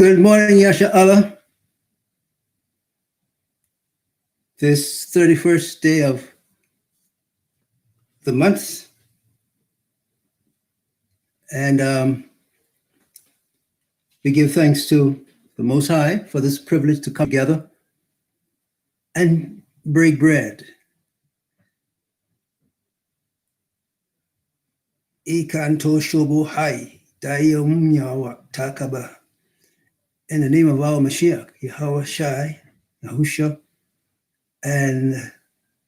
Good morning, Yasha Allah. This 31st day of the month. And we give thanks to the Most High for this privilege to come together and break bread. Ikanto shobo hai dayum yawa takaba. In the name of our Mashiach, Yahweh Shai, Yahusha, and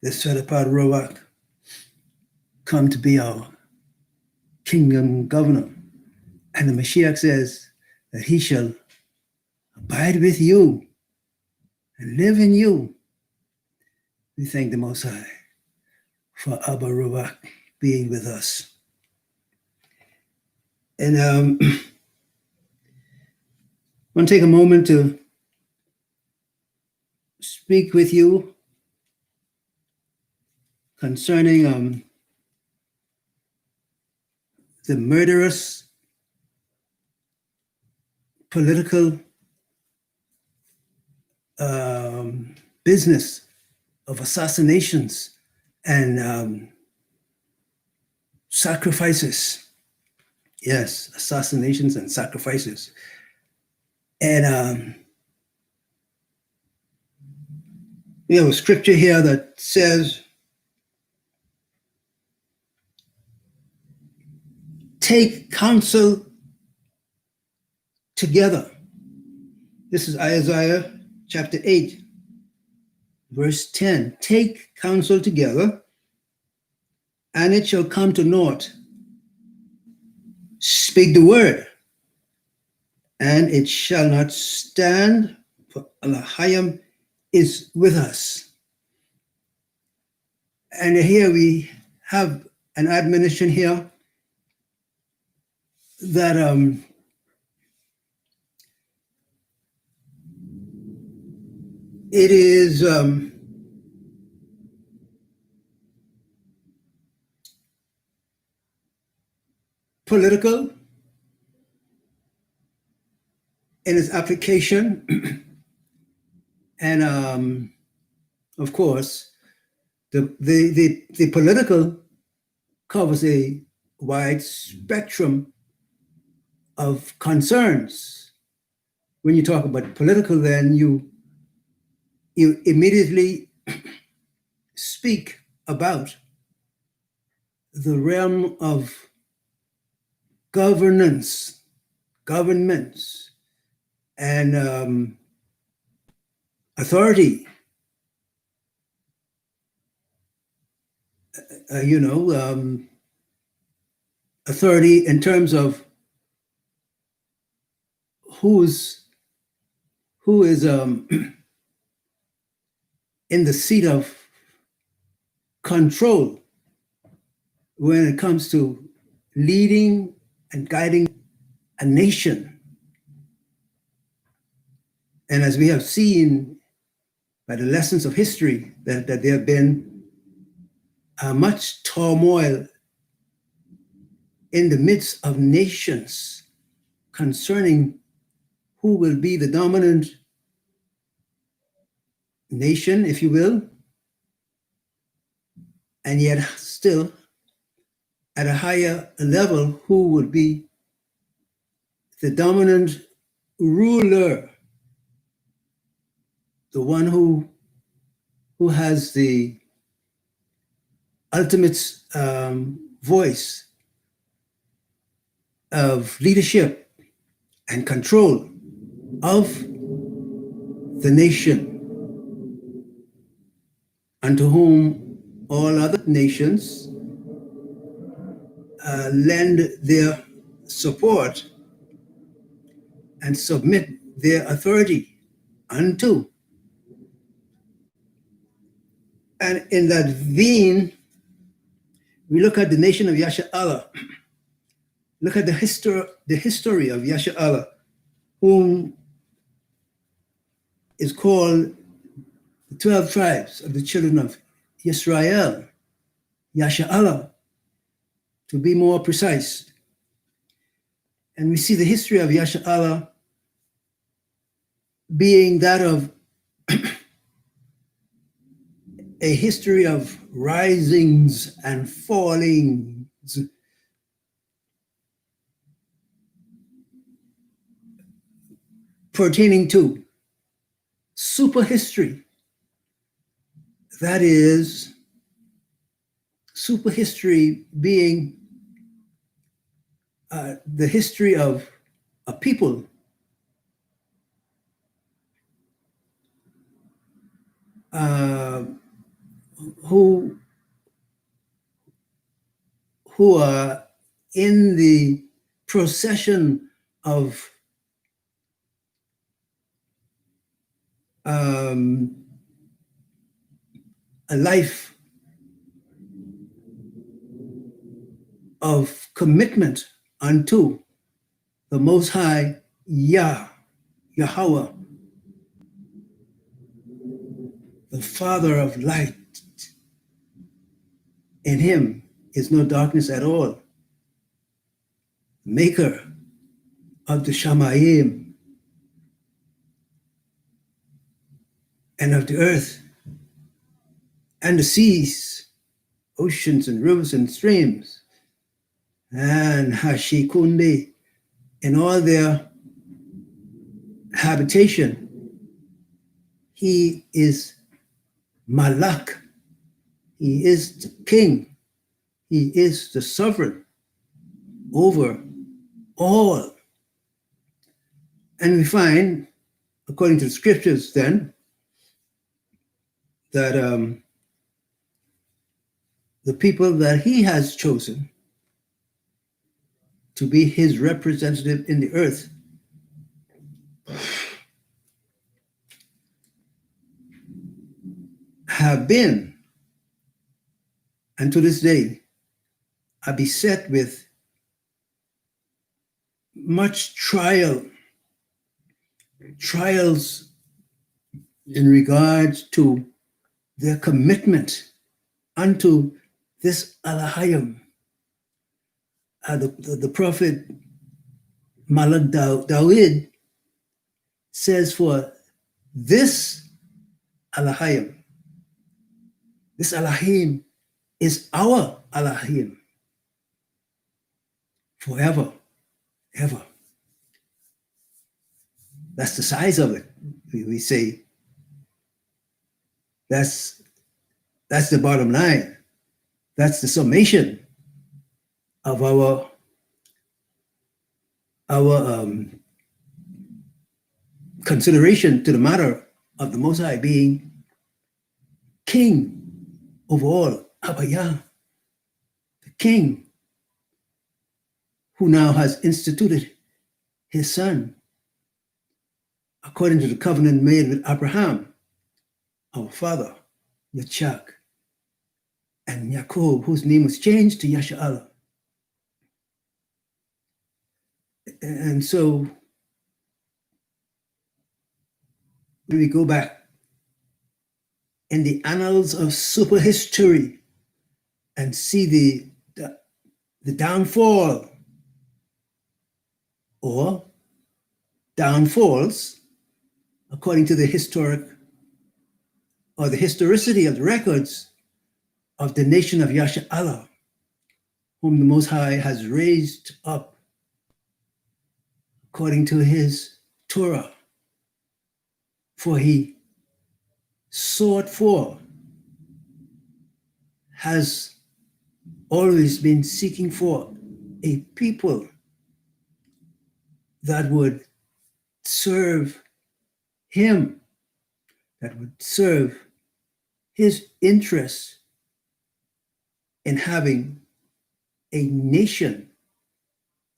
the Sedapad Rovak, come to be our kingdom governor. And the Mashiach says that he shall abide with you and live in you. We thank the Most High for Abba Rovak being with us. And I want to take a moment to speak with you concerning the murderous political business of assassinations and sacrifices. Yes, assassinations and sacrifices. And we have a scripture here that says, take counsel together. This is Isaiah chapter 8, verse 10. Take counsel together, and it shall come to naught. Speak the word, and it shall not stand, for Elohim is with us. And here we have an admonition here that it is political in its application, and of course, the political covers a wide spectrum of concerns. When you talk about political, then you immediately speak about the realm of governments, and authority. Authority in terms of who is in the seat of control when it comes to leading and guiding a nation. And as we have seen by the lessons of history, that there have been much turmoil in the midst of nations concerning who will be the dominant nation, if you will, and yet still at a higher level, who would be the dominant ruler, the one who has the ultimate voice of leadership and control of the nation, unto whom all other nations lend their support and submit their authority unto. And in that vein, we look at the nation of Yasha Allah. Look at the history of Yasha Allah, whom is called the 12 tribes of the children of Israel, Yasha Allah, to be more precise. And we see the history of Yasha Allah being that of a history of risings and fallings, pertaining to super history. That is, super history being the history of a people who are in the procession of a life of commitment unto the Most High Yahweh, the Father of light. In him is no darkness at all. Maker of the Shamayim and of the earth and the seas, oceans and rivers and streams, and Hashikundi in all their habitation. He is Malak. He is the king. He is the sovereign over all. And we find, according to the scriptures, then, that the people that he has chosen to be his representative in the earth have been, and to this day, are beset with much trials in regards to their commitment unto this Alahayim. The prophet Malak Dawid says, for this Alahayim, this Alahim is our Alahim forever, ever. That's the size of it. We say that's the bottom line. That's the summation of our consideration to the matter of the Most High being King of all, Abaya, the King who now has instituted his son according to the covenant made with Abraham, our father, Yitzchak, and Yaakov, whose name was changed to Yasha'Allah. And so when we go back in the annals of super history and see the downfall or downfalls according to the historic or the historicity of the records of the nation of Yasha'Allah, whom the Most High has raised up according to his Torah, for he sought for, has always been seeking for a people that would serve him, that would serve his interests in having a nation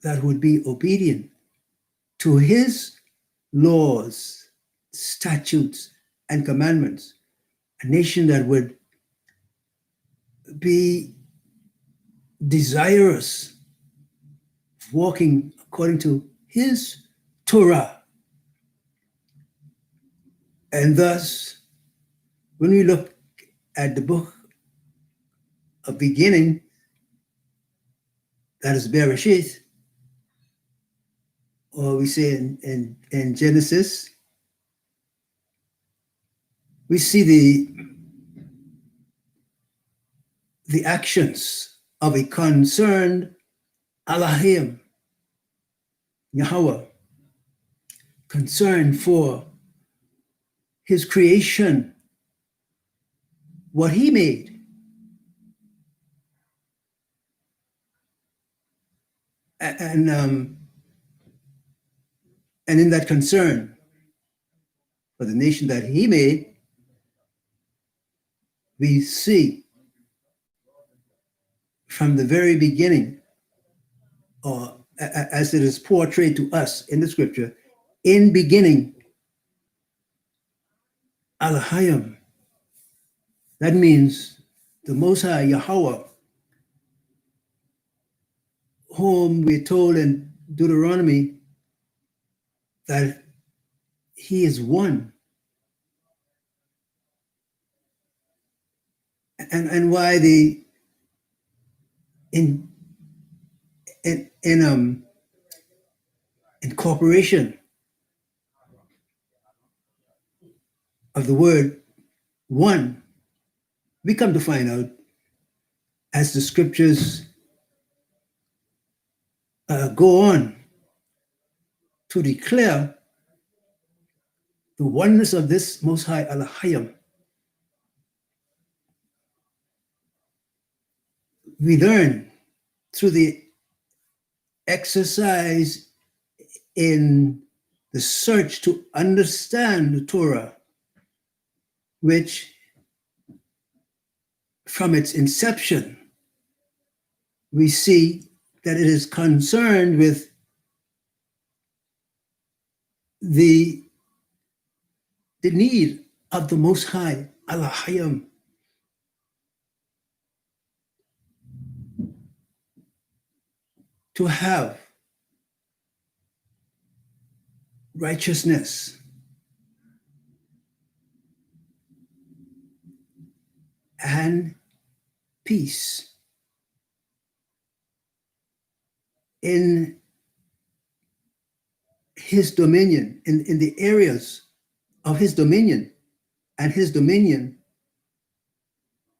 that would be obedient to his laws, statutes, and commandments, a nation that would be desirous of walking according to his Torah. And thus, when we look at the book of beginning, that is Bereshith, or we say in Genesis, we see the actions of a concerned Elohim, Yahweh, concerned for his creation, what he made. And in that concern for the nation that he made, we see from the very beginning, or as it is portrayed to us in the scripture, in beginning, Elohim. That means the Most High Yahweh, whom we're told in Deuteronomy that he is one. And why the incorporation of the word one, we come to find out as the scriptures go on to declare the oneness of this Most High Elohim. We learn through the exercise in the search to understand the Torah, which from its inception, we see that it is concerned with the need of the Most High Elohim to have righteousness and peace in his dominion, in the areas of his dominion. And his dominion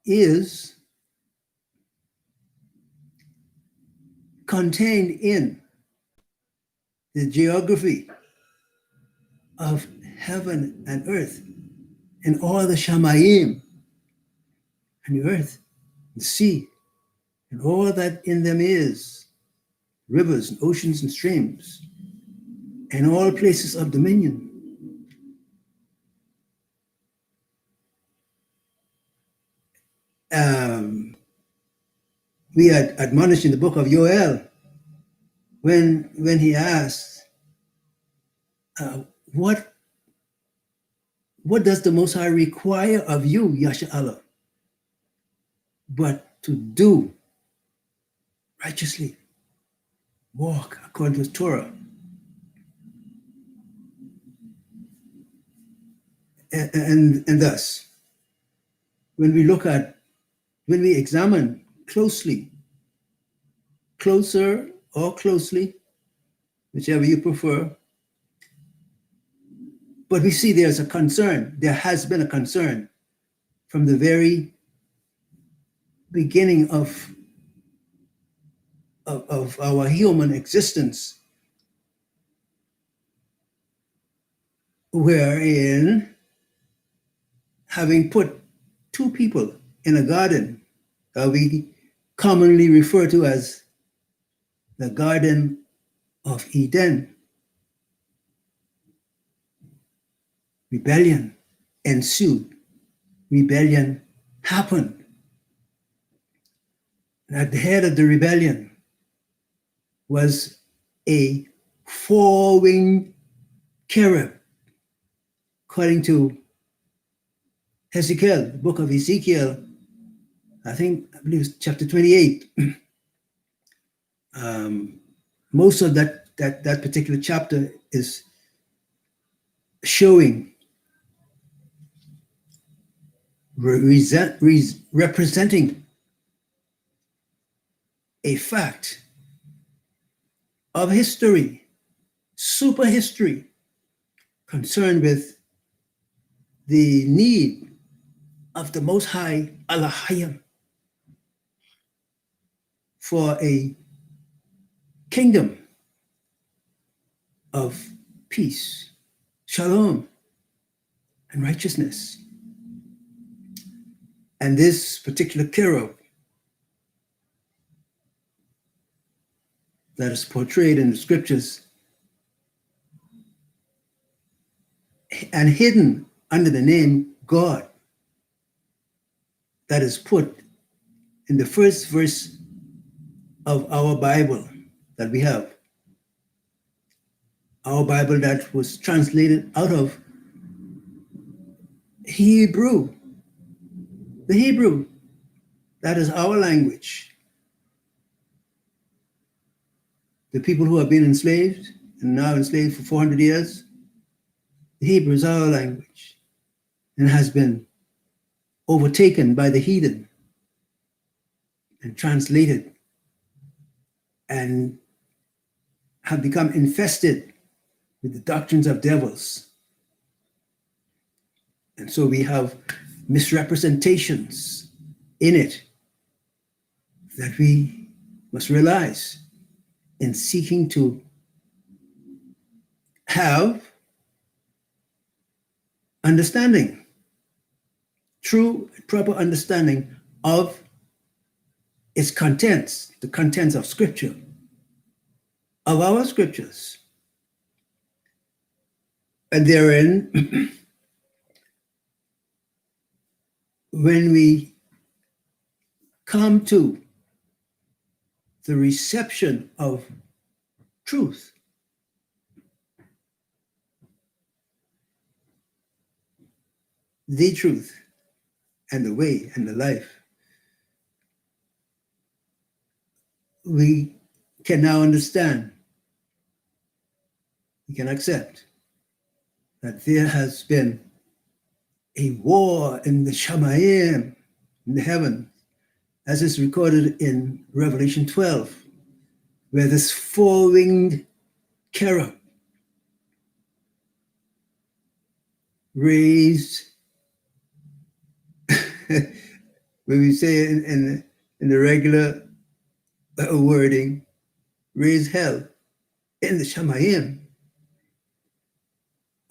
is contained in the geography of heaven and earth, and all the Shamayim, and the earth, the sea, and all that in them is, rivers and oceans and streams, and all places of dominion. We had admonished in the book of Yoel when he asked, what does the Most High require of you, Yasha'Allah, but to do righteously, walk according to Torah. And thus, when we examine closely, closer or closely, whichever you prefer, but we see there's a concern, there has been a concern from the very beginning of our human existence, wherein having put two people in a garden that we commonly refer to as the Garden of Eden, rebellion ensued. Rebellion happened. And at the head of the rebellion was a four-winged cherub, according to Ezekiel, the book of Ezekiel, I believe it's chapter 28. Most of that particular chapter is showing, representing a fact of history, super history, concerned with the need of the Most High Elohim for a kingdom of peace, shalom, and righteousness. And this particular cherub that is portrayed in the scriptures and hidden under the name God, that is put in the first verse of our Bible that we have. Our Bible that was translated out of Hebrew. The Hebrew, that is our language. The people who have been enslaved and now enslaved for 400 years, the Hebrew is our language and has been overtaken by the heathen and translated and have become infested with the doctrines of devils. And so we have misrepresentations in it that we must realize in seeking to have understanding, true and proper understanding of its contents, the contents of Scripture, of our Scriptures. And therein, when we come to the reception of truth, the truth and the way and the life, we can now understand, we can accept that there has been a war in the Shamayim, in the heavens, as is recorded in Revelation 12, where this four-winged cherub raised, when we say it in the regular wording, raised hell in the Shamayim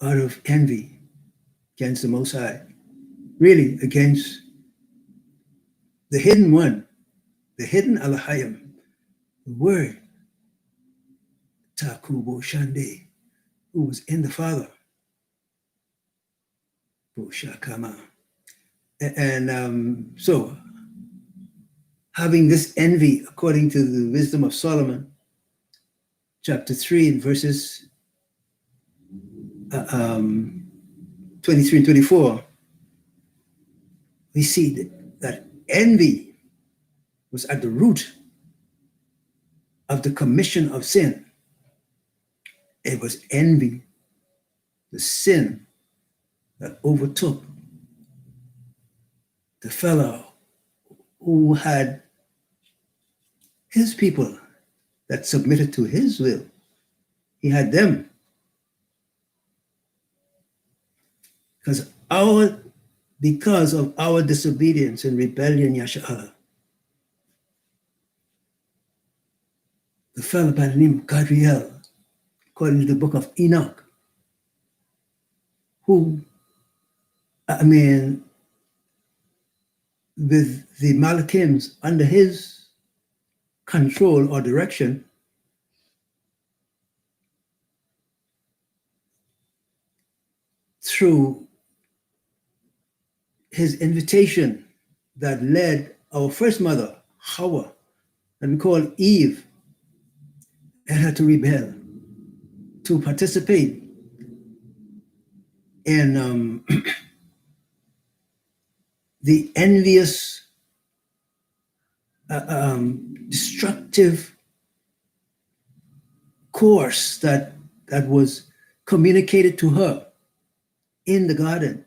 out of envy against the Most High, really against the hidden one, the hidden Elohim, the Word, Takubo Shande, who was in the Father, Boshakama. And so, having this envy, according to the wisdom of Solomon, chapter 3 and verses 23 and 24, we see that envy was at the root of the commission of sin. It was envy, the sin that overtook the fellow who had his people that submitted to his will. He had them. Because of our disobedience and rebellion, Yasha'Allah, the fellow by the name of Gadriel, according to the book of Enoch, who, with the Malachims under his control or direction, through his invitation that led our first mother, Hawa, that we call Eve, and her to rebel, to participate in the envious, destructive course that was communicated to her in the garden.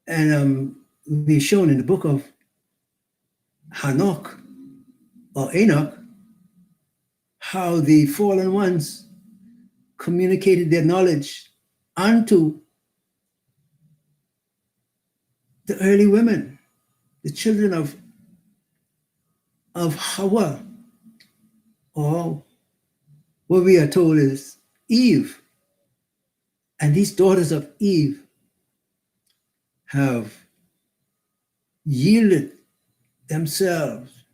And we're shown in the book of Hanok or Enoch how the fallen ones communicated their knowledge unto the early women, the children of Hawa, or what we are told is Eve. And these daughters of Eve have yielded themselves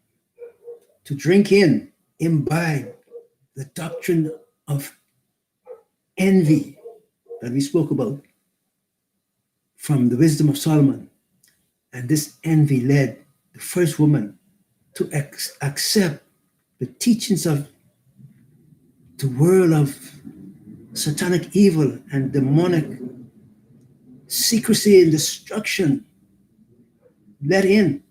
to drink in, imbibe the doctrine of envy that we spoke about from the wisdom of Solomon. And this envy led the first woman to accept the teachings of the world of satanic evil and demonic secrecy and destruction, let in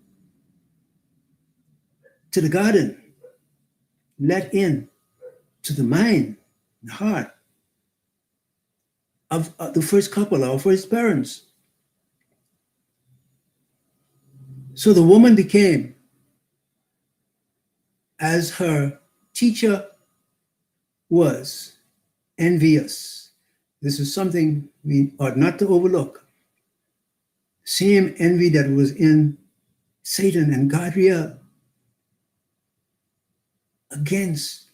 to the garden, let in to the mind, the heart of the first couple, our first parents. So the woman became, as her teacher was, envious. This is something we ought not to overlook. Same envy that was in Satan and Gadriel against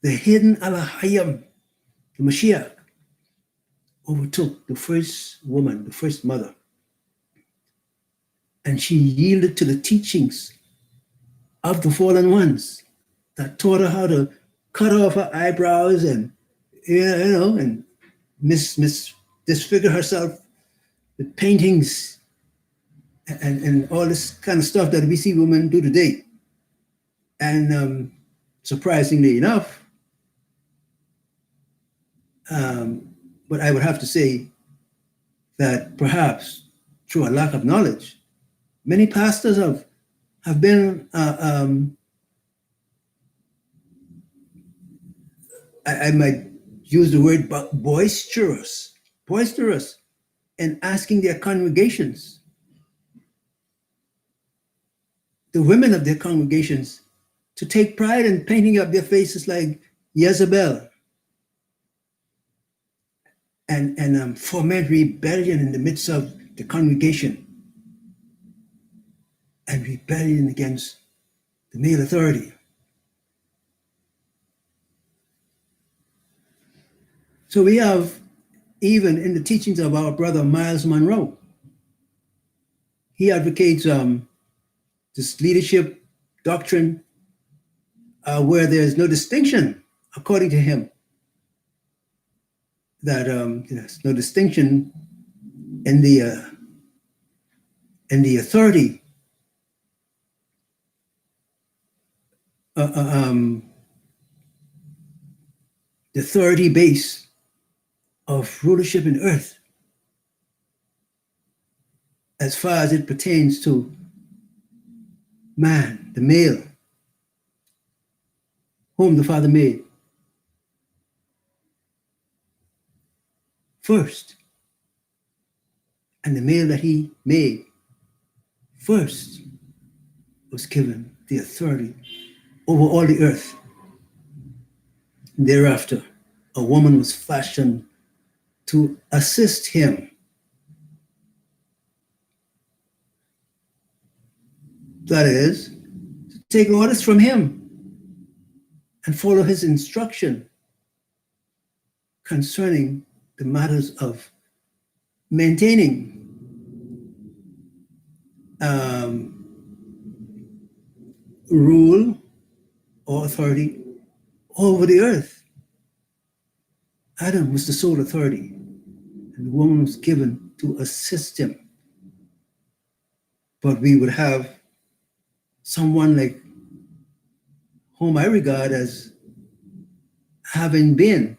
the hidden Alahayim, the Mashiach, overtook the first woman, the first mother. And she yielded to the teachings of the fallen ones that taught her how to cut off her eyebrows and, and disfigure herself with paintings and all this kind of stuff that we see women do today. And surprisingly enough, but I would have to say that perhaps through a lack of knowledge, many pastors have been, I might use the word boisterous in asking their congregations, the women of their congregations, to take pride in painting up their faces like Jezebel and foment rebellion in the midst of the congregation and rebellion against the male authority. So we have, even in the teachings of our brother Myles Munroe, he advocates this leadership doctrine where there's no distinction, according to him, that there's no distinction in the authority the authority base of rulership in earth as far as it pertains to man, the male, whom the Father made first, and the male that he made first was given the authority over all the earth. Thereafter, a woman was fashioned to assist him. That is, to take orders from him and follow his instruction concerning the matters of maintaining rule or authority over the earth. Adam was the sole authority, and the woman was given to assist him. But we would have someone like whom I regard as having been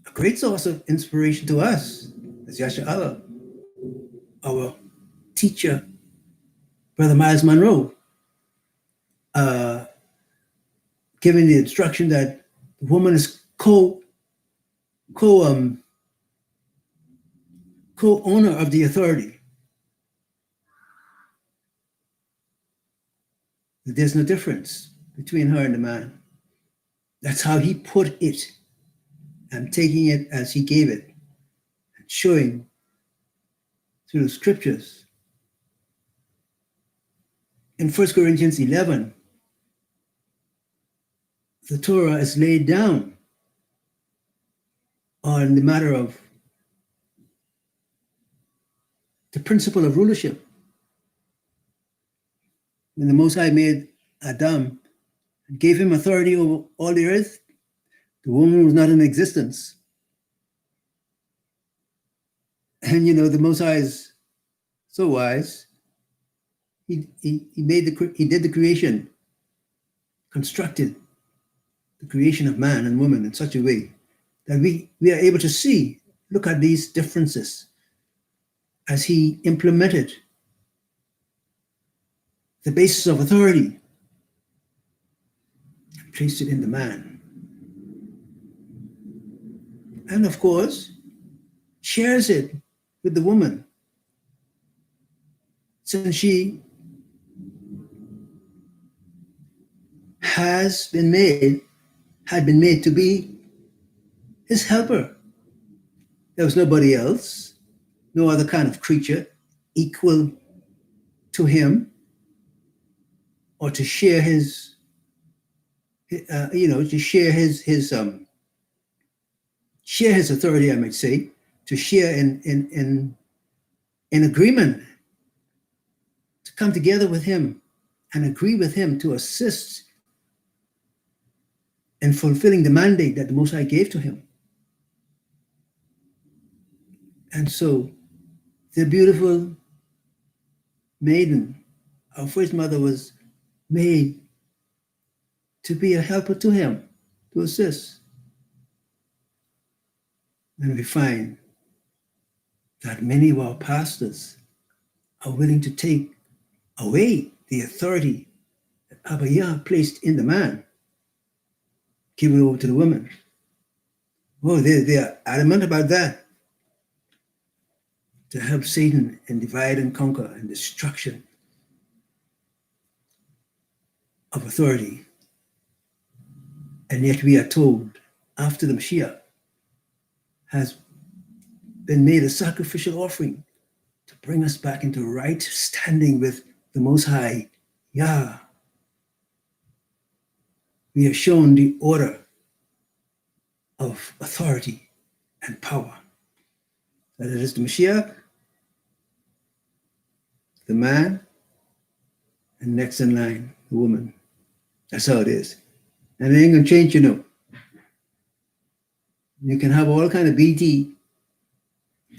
a great source of inspiration to us, as Yasha Allah, our teacher, Brother Myles Munroe, giving the instruction that the woman is co-owner of the authority. There's no difference between her and the man. That's how he put it. I'm taking it as he gave it, and showing through the scriptures. In 1 Corinthians 11, the Torah is laid down on the matter of the principle of rulership. When the Most High made Adam and gave him authority over all the earth, the woman was not in existence. And the Most High is so wise. He did the creation, constructed the creation of man and woman in such a way that we are able to see, look at these differences as he implemented the basis of authority and placed it in the man. And of course, shares it with the woman, since she had been made to be his helper. There was nobody else, no other kind of creature equal to him, or to share his authority, I might say, to share in agreement, to come together with him and agree with him to assist in fulfilling the mandate that the Most High gave to him. And so the beautiful maiden, our first mother, was made to be a helper to him, to assist. And we find that many of our pastors are willing to take away the authority that Abba Yah placed in the man, give it over to the woman. Oh, they are adamant about that, to help Satan in divide and conquer and destruction of authority. And yet we are told, after the Mashiach has been made a sacrificial offering to bring us back into right standing with the Most High, Yah, we are shown the order of authority and power. That it is the Mashiach, the man, and next in line, the woman. That's how it is. And it ain't gonna change, You can have all kind of BT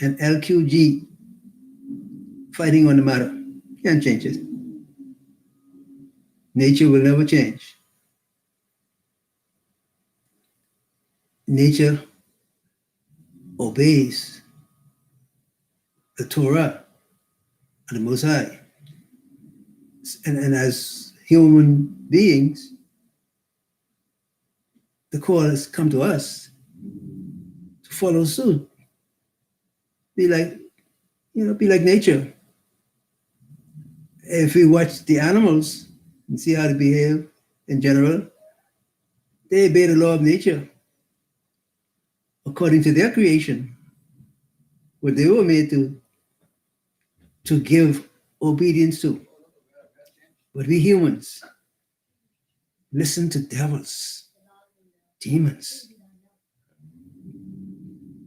and LQG fighting on the matter. Can't change it. Nature will never change. Nature obeys the Torah of the Most High. And as human beings, the call has come to us to follow suit. Be like nature. If we watch the animals and see how they behave in general, they obey the law of nature according to their creation, what they were made to give obedience to. But we humans listen to devils, demons,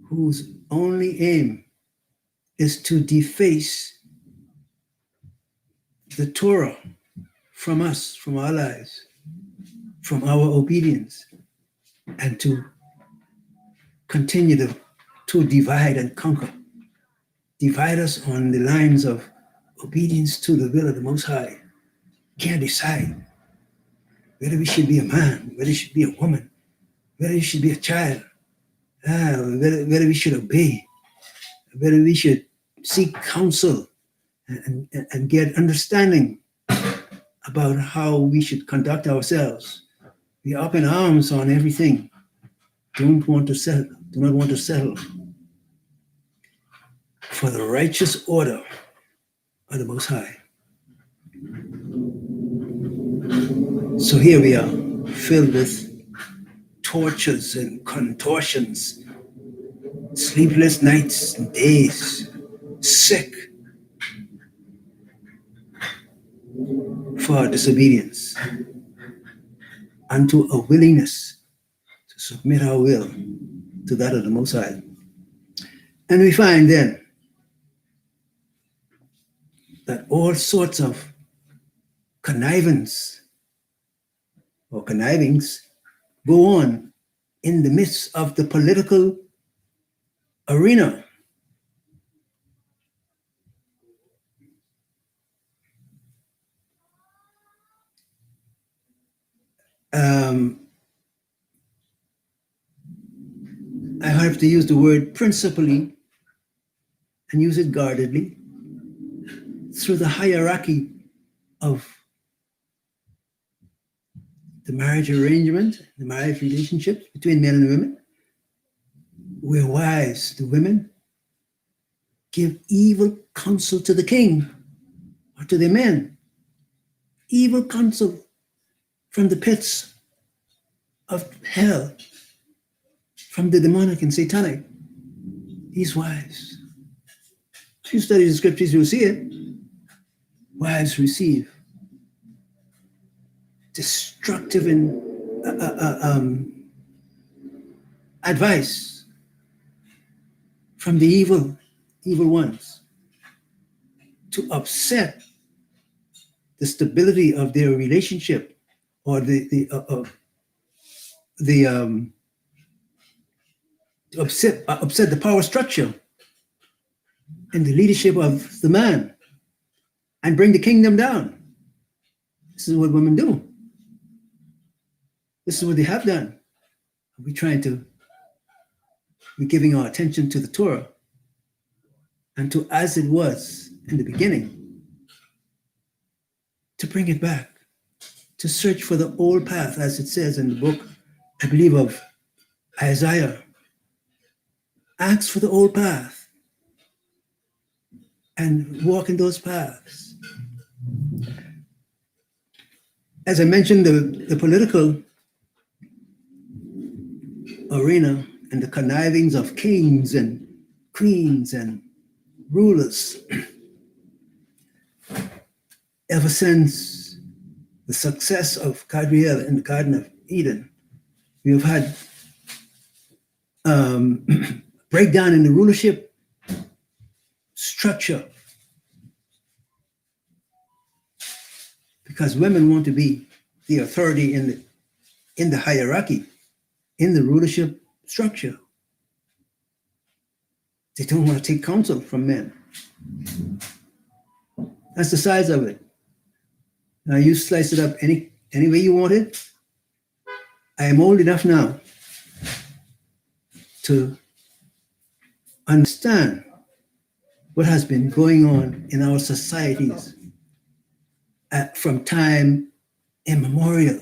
whose only aim is to deface the Torah from us, from our lives, from our obedience, and to continue to divide and conquer. Divide us on the lines of obedience to the will of the Most High. Can't decide whether we should be a man, whether we should be a woman, whether we should be a child, whether we should obey, whether we should seek counsel and get understanding about how we should conduct ourselves. We are up in arms on everything. Do not want to settle for the righteous order of the Most High. So here we are, filled with tortures and contortions, sleepless nights and days, sick, for disobedience, unto a willingness to submit our will to that of the Most High. And we find then that all sorts of connivance or connivings go on in the midst of the political arena. I have to use the word principally and use it guardedly through the hierarchy of the marriage arrangement, the marriage relationship between men and women, where wives, the women, give evil counsel to the king or to the men, evil counsel from the pits of hell, from the demonic and satanic. These wives, if you study the scriptures, you'll see it. Wives receive destructive advice from the evil ones to upset the stability of their relationship, or upset the power structure and the leadership of the man, and bring the kingdom down. This is what women do. This is what they have done. We're giving our attention to the Torah and to as it was in the beginning, to bring it back, to search for the old path, as it says in the book, I believe, of Isaiah. Ask for the old path and walk in those paths. As I mentioned, the political arena and the connivings of kings and queens and rulers, ever since the success of Gabriel in the Garden of Eden, we have had breakdown in the rulership structure, because women want to be the authority in the hierarchy, in the rulership structure. They don't want to take counsel from men. That's the size of it. Now you slice it up any way you want it. I am old enough now to understand what has been going on in our societies from time immemorial.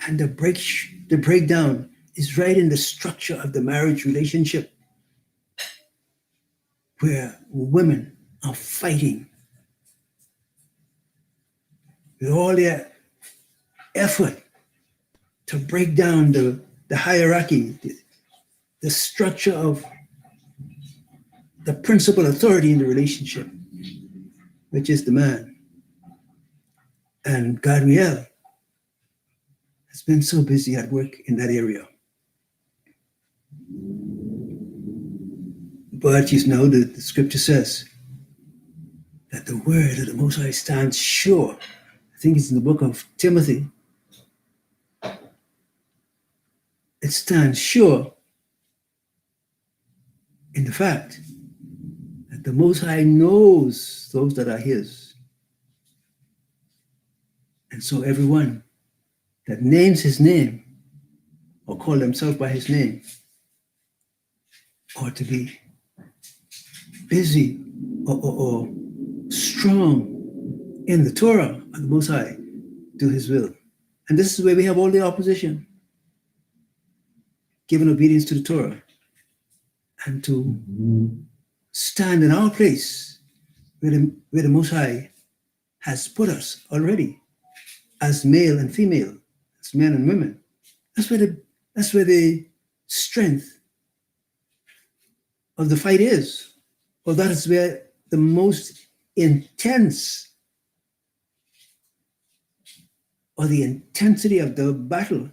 And the breakdown is right in the structure of the marriage relationship, where women are fighting with all their effort to break down the hierarchy, the structure of the principal authority in the relationship, which is the man. And Gabriel has been so busy at work in that area. But you know, the scripture says that the word of the Most High stands sure. I think it's in the book of Timothy. It stands sure in the fact that the Most High knows those that are his. And so everyone that names his name or call themselves by his name ought to be busy or strong in the Torah of the Most High, do his will. And this is where we have all the opposition, giving obedience to the Torah and to stand in our place where the Most High has put us already as male and female, as men and women. That's where the strength of the fight is. Well, that is where the most intense or the intensity of the battle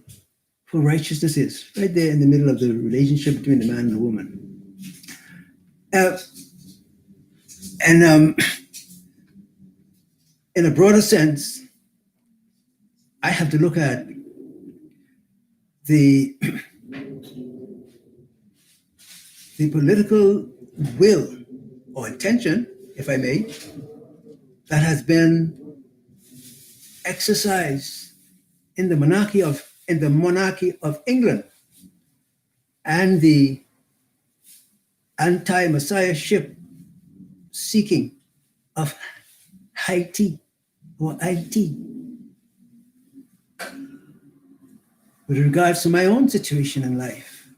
for righteousness is, right there in the middle of the relationship between the man and the woman. Uh, and in a broader sense, I have to look at the the political will or intention, if I may, that has been exercised in the monarchy of England and the anti-messiahship seeking of Haiti or Haiti. With regards to my own situation in life,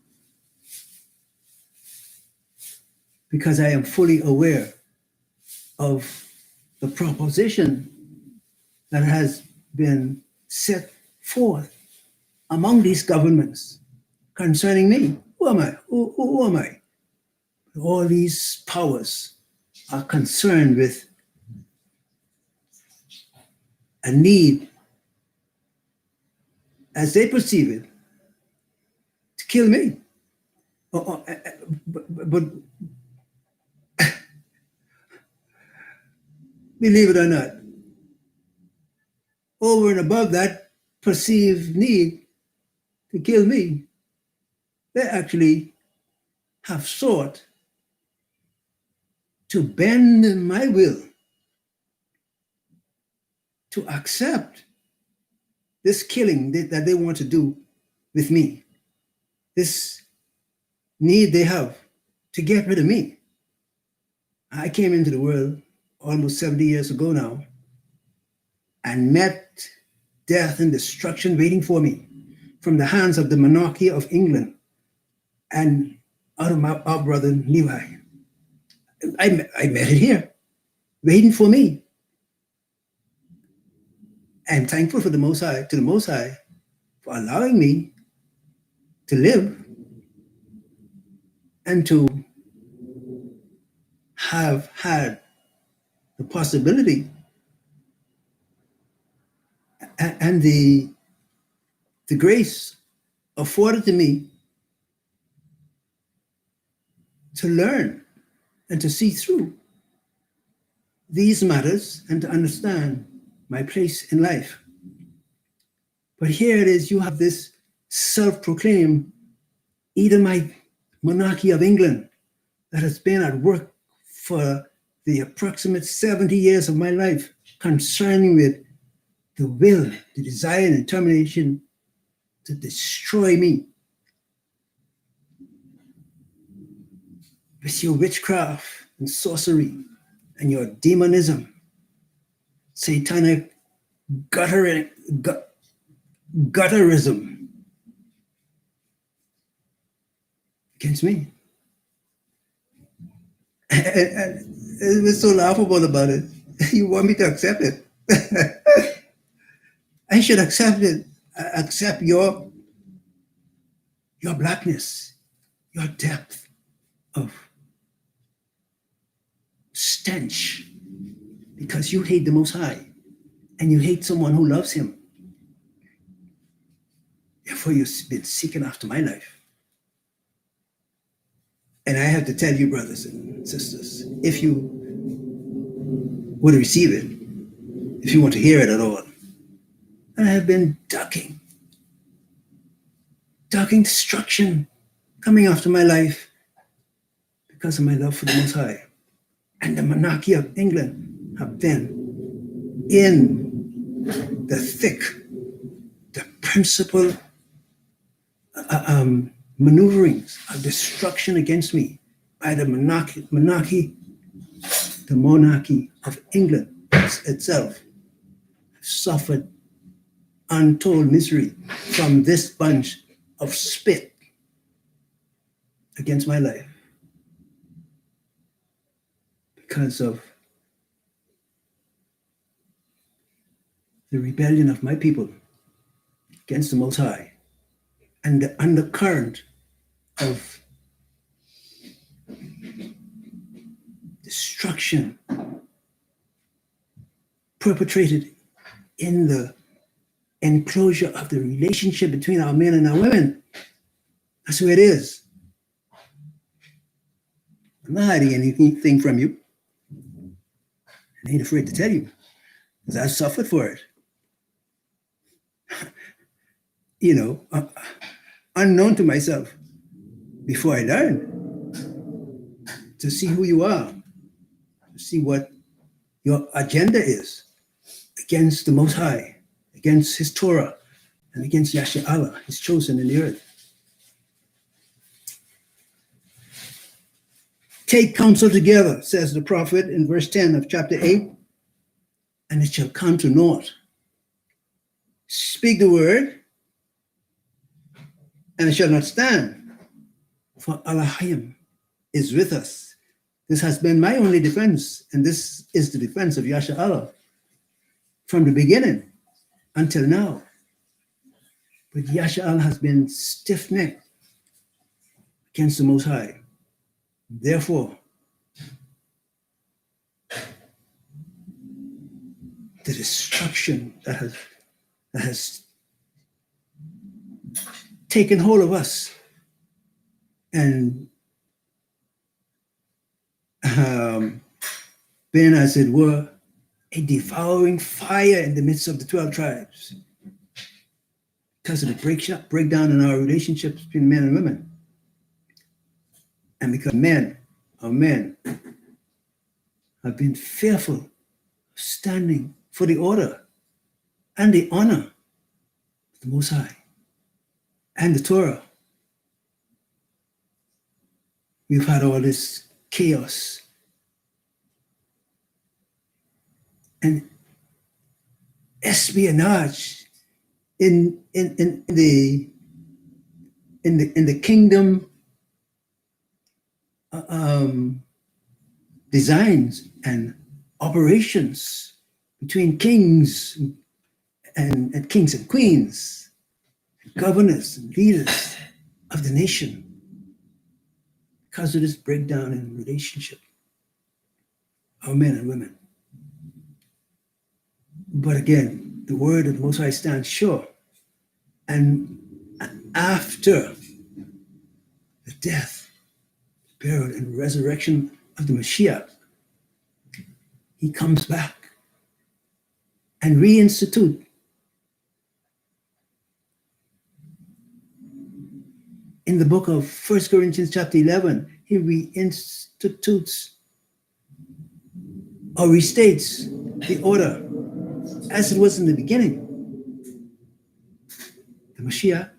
because I am fully aware of the proposition that has been set forth among these governments concerning me. Who am I? Who am I? All these powers are concerned with a need, as they perceive it, to kill me. But believe it or not, over and above that perceived need to kill me, they actually have sought to bend my will to accept this killing that they want to do with me, this need they have to get rid of me. I came into the world almost 70 years ago now and met death and destruction waiting for me from the hands of the monarchy of England and out of our brother Levi. I met it here, waiting for me. I'm thankful for the Most High, for allowing me to live and to have had the possibility and the grace afforded to me to learn and to see through these matters and to understand my place in life. But here it is, you have this self-proclaimed Edomite monarchy of England that has been at work for the approximate 70 years of my life concerning with the will, the desire and determination to destroy me with your witchcraft and sorcery and your demonism, satanic gutterism against me. And it was so laughable about it. You want me to accept it? I should accept it. Accept your blackness, your depth of stench, because you hate the Most High and you hate someone who loves him. Therefore, you've been seeking after my life. And I have to tell you, brothers and sisters, if you would receive it, if you want to hear it at all, I have been ducking destruction coming after my life because of my love for the Most High. And the monarchy of England have been in the thick, the principal maneuverings of destruction against me by the monarchy of England itself suffered untold misery from this bunch of spit against my life because of the rebellion of my people against the Most High and the undercurrent of destruction perpetrated in the enclosure of the relationship between our men and our women. That's who it is. I'm not hiding anything from you. I ain't afraid to tell you, because I suffered for it. Unknown to myself, before I learned to see who you are, to see what your agenda is against the Most High, against His Torah, and against Yasha Allah, His chosen in the earth. Take counsel together, says the prophet in verse 10 of chapter 8, and it shall come to naught. Speak the word, and it shall not stand, for Elohim is with us. This has been my only defense, and this is the defense of Yasha Allah from the beginning until now. But Yasha Allah has been stiff-necked against the Most High. Therefore, the destruction that has taken hold of us and been, as it were, a devouring fire in the midst of the 12 tribes because of the breakdown in our relationships between men and women. And because our men have been fearful of standing for the order and the honor of the Most High and the Torah. We've had all this chaos and espionage in the kingdom designs and operations between kings and kings and queens, governors and leaders of the nation, because of this breakdown in relationship, our men and women. But again, the word of the Most High stands sure. And after the death, burial, and resurrection of the Mashiach, He comes back and reinstitute in the book of 1 Corinthians chapter 11, He reinstitutes or restates the order as it was in the beginning. The Mashiach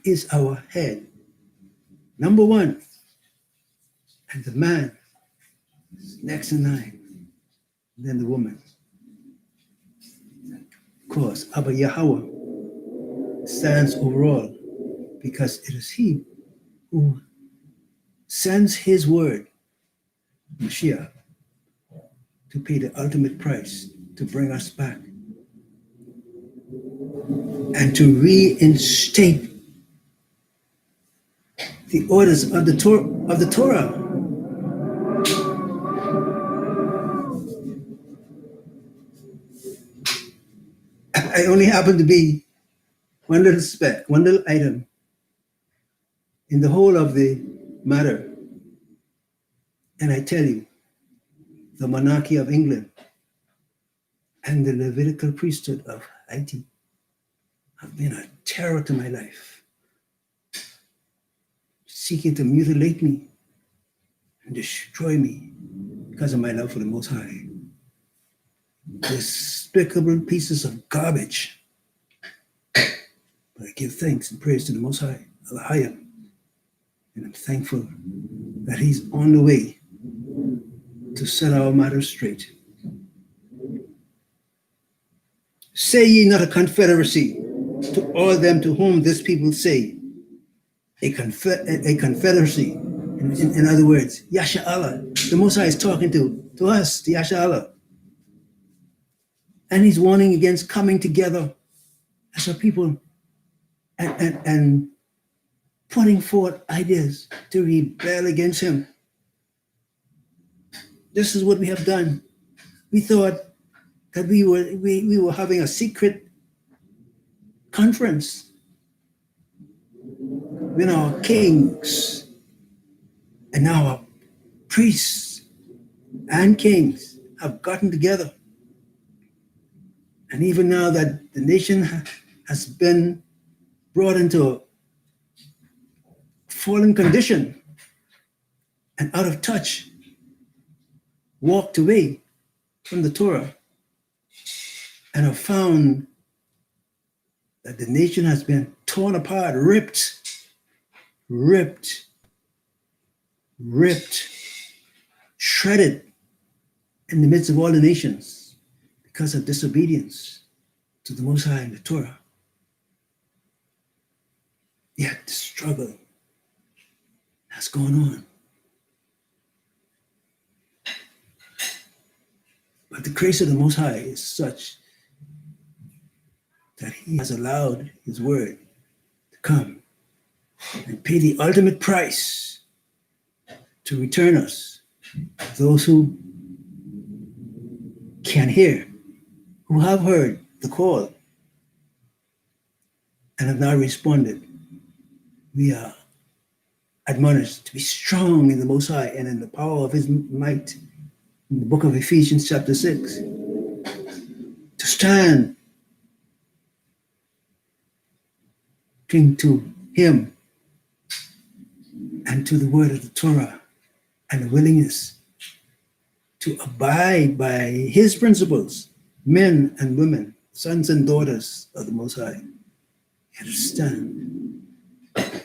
is our head, number one, and the man is next in line, and then the woman. Of course, Abba Yahweh stands overall because it is He who sends His word, Mashiach, to pay the ultimate price to bring us back and to reinstate the orders of the Torah. I only happen to be one little speck, one little item in the whole of the matter. And I tell you, the monarchy of England and the Levitical priesthood of Haiti have been a terror to my life, seeking to mutilate me and destroy me because of my love for the Most High. Despicable pieces of garbage. But I give thanks and praise to the Most High, Elohim, and I'm thankful that He's on the way to set our matters straight. Say ye not a confederacy to all them to whom this people say, a confederacy. In other words, Yasha Allah, the Most High is talking to us, to Yasha Allah. And He's warning against coming together as a people and putting forth ideas to rebel against Him. This is what we have done. We thought that we were having a secret conference with our kings and our priests and kings have gotten together. And even now that the nation has been brought into a fallen condition and out of touch, walked away from the Torah, and have found that the nation has been torn apart, ripped, shredded in the midst of all the nations because of disobedience to the Most High and the Torah. Yet the struggle has gone on. But the grace of the Most High is such that He has allowed His word to come and pay the ultimate price to return us, those who can hear, who have heard the call and have now responded. We are admonished to be strong in the Most High and in the power of His might. In the book of Ephesians chapter 6, to stand to Him and to the word of the Torah, and the willingness to abide by His principles, men and women, sons and daughters of the Most High. You to stand,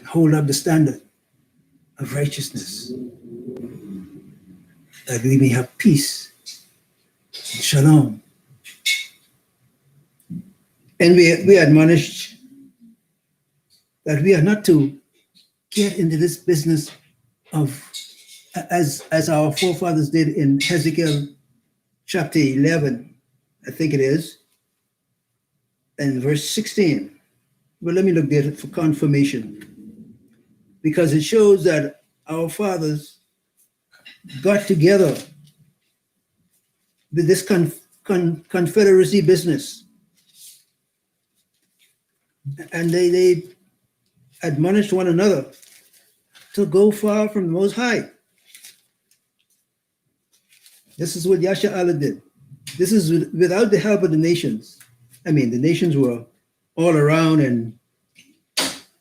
hold up the standard of righteousness, that we may have peace and shalom. And we admonished that we are not to get into this business of, as our forefathers did in Hezekiel chapter 11, I think it is, and verse 16. Well, let me look there for confirmation, because it shows that our fathers got together with this confederacy business, and they admonished one another to go far from the Most High. This is what Yasha'Allah did. This is without the help of the nations. I mean, the nations were all around and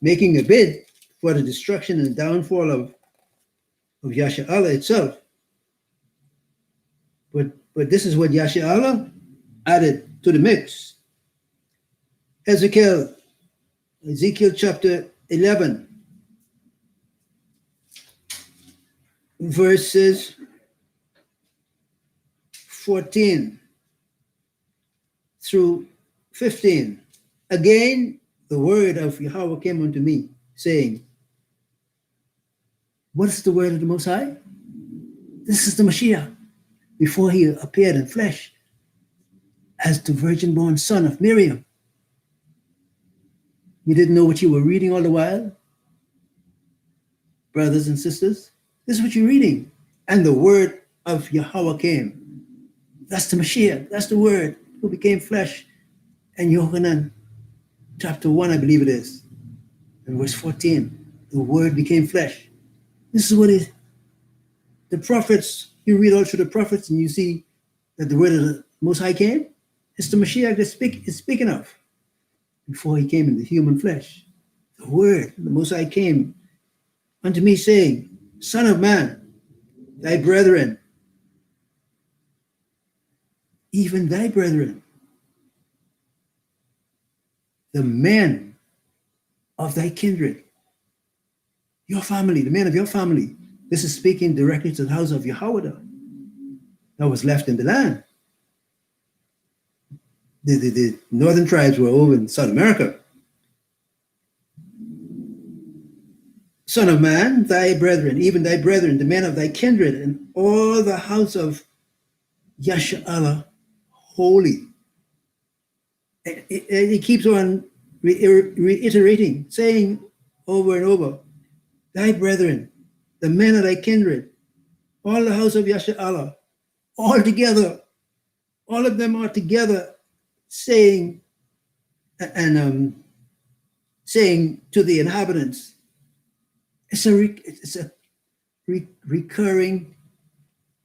making a bid for the destruction and downfall of Yasha'Allah itself. But this is what Yasha'Allah added to the mix. Ezekiel chapter 11, verses 14 through 15. Again, the word of Yahweh came unto me, saying, what is the word of the Most High? This is the Mashiach, before He appeared in flesh as the virgin-born son of Miriam. You didn't know what you were reading all the while? Brothers and sisters, this is what you're reading. And the word of Yahweh came. That's the Mashiach. That's the word who became flesh. And Yohanan, chapter 1, I believe it is, in verse 14, the word became flesh. This is what the prophets, you read all through the prophets and you see that the word of the Most High came. It's the Mashiach that is speaking of. Before He came in the human flesh, the word, the Most High came unto me, saying, Son of man, thy brethren, even thy brethren, the men of thy kindred, your family, the men of your family. This is speaking directly to the house of Yahweh that was left in the land. The northern tribes were over in South America. Son of man, thy brethren, even thy brethren, the men of thy kindred, and all the house of Yasha'Allah, holy. He keeps on reiterating, saying over and over, thy brethren, the men of thy kindred, all the house of Yasha'Allah, all together, all of them are together saying and saying to the inhabitants, it's a recurring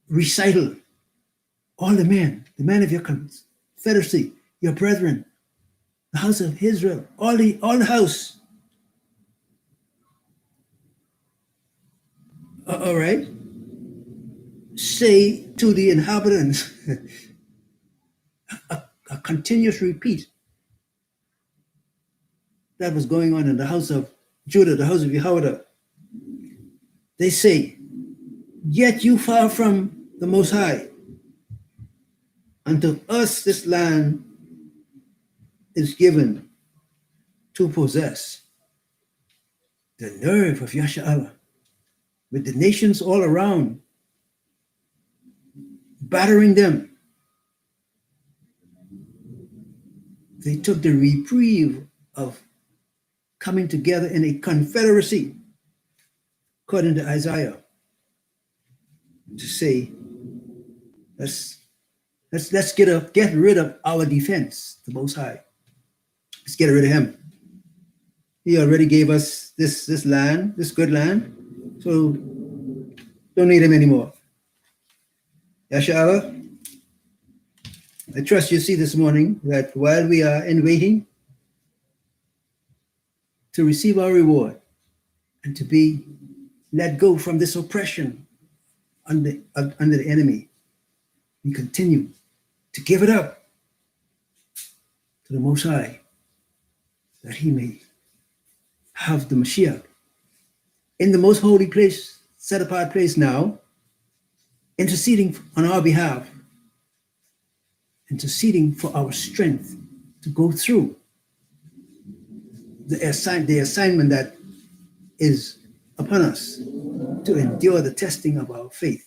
recital. All the men of your confederacy, your brethren, the house of Israel, all the house. All right. Say to the inhabitants, a continuous repeat that was going on in the house of Judah, the house of Yehoiada. They say, yet you far from the Most High. Unto us this land is given to possess. The nerve of Yasha'Allah, with the nations all around, battering them. They took the reprieve of coming together in a confederacy, according to Isaiah, to say, let's get rid of our defense, the Most High. Let's get rid of him. He already gave us this land, this good land, so don't need him anymore. Yasha'Allah, I trust you see this morning that while we are in waiting to receive our reward and to be let go from this oppression under the enemy, we continue to give it up to the Most High, that he may have the Mashiach in the most holy place, set apart place now, interceding on our behalf, interceding for our strength to go through the assignment that is upon us, to endure the testing of our faith.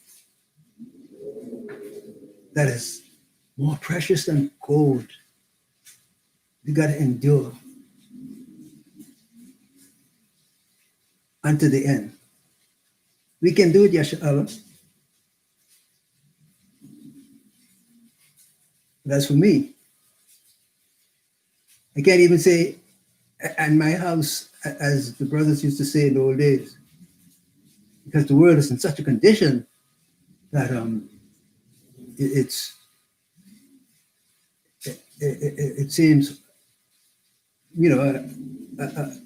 That is more precious than gold. We got to endure unto the end. We can do it, Yasha'Allah. That's for me. I can't even say, and my house, as the brothers used to say in the old days, because the world is in such a condition that it seems,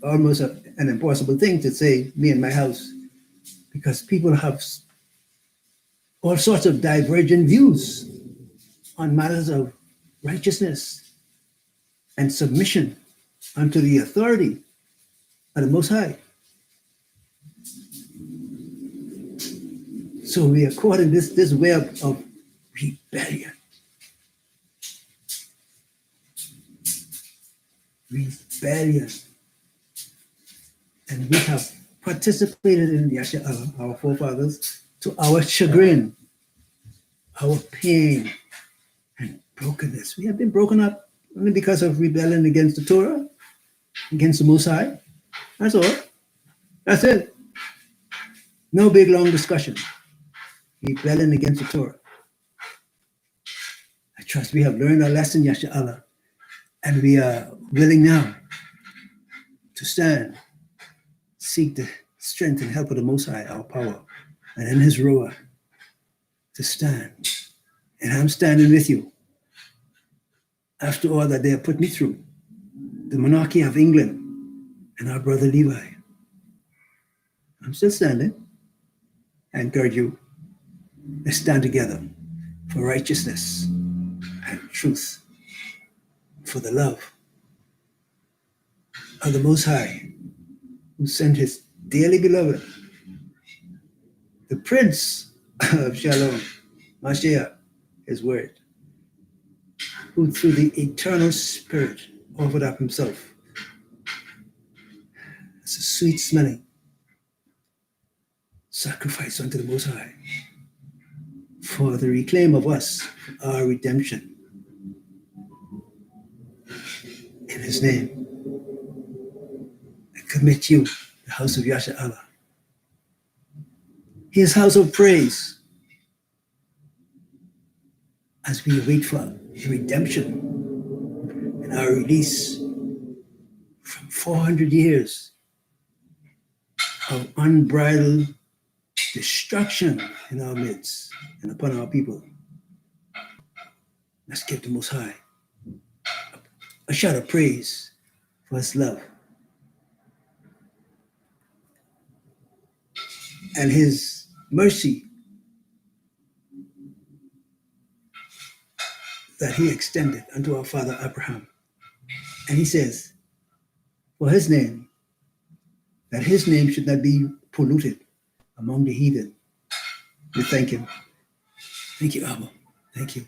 almost an impossible thing to say, me and my house, because people have all sorts of divergent views on matters of righteousness and submission unto the authority of the Most High. So we are caught in this web of rebellion. Rebellion. And we have participated in Yasha'Allah, our forefathers, to our chagrin, our pain, and brokenness. We have been broken up only because of rebellion against the Torah, against the Most High. That's all. That's it. No big, long discussion. Rebellion against the Torah. I trust we have learned our lesson, Yasha'Allah, and we are willing now to stand, seek the strength and help of the Most High, our power, and in his Ruach, to stand. And I'm standing with you. After all that they have put me through, the monarchy of England and our brother Levi, I'm still standing. I encourage you, let's stand together for righteousness and truth, for the love of the Most High, who sent his dearly beloved, the Prince of Shalom, Mashiach, his word, who through the eternal Spirit offered up himself as a sweet smelling sacrifice unto the Most High for the reclaim of us, for our redemption. In his name, I commit you, the house of Yasha'Allah, his house of praise, as we wait for his redemption and our release from 400 years of unbridled destruction in our midst and upon our people. Let's give the Most High a shout of praise for his love and his mercy that he extended unto our father Abraham. And he says, for his name, that his name should not be polluted among the heathen. We thank him. Thank you, Abba. Thank you.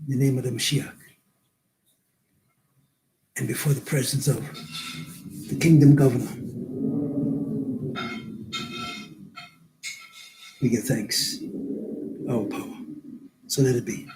In the name of the Mashiach. And before the presence of the kingdom governor, we give thanks, our power. So let it be.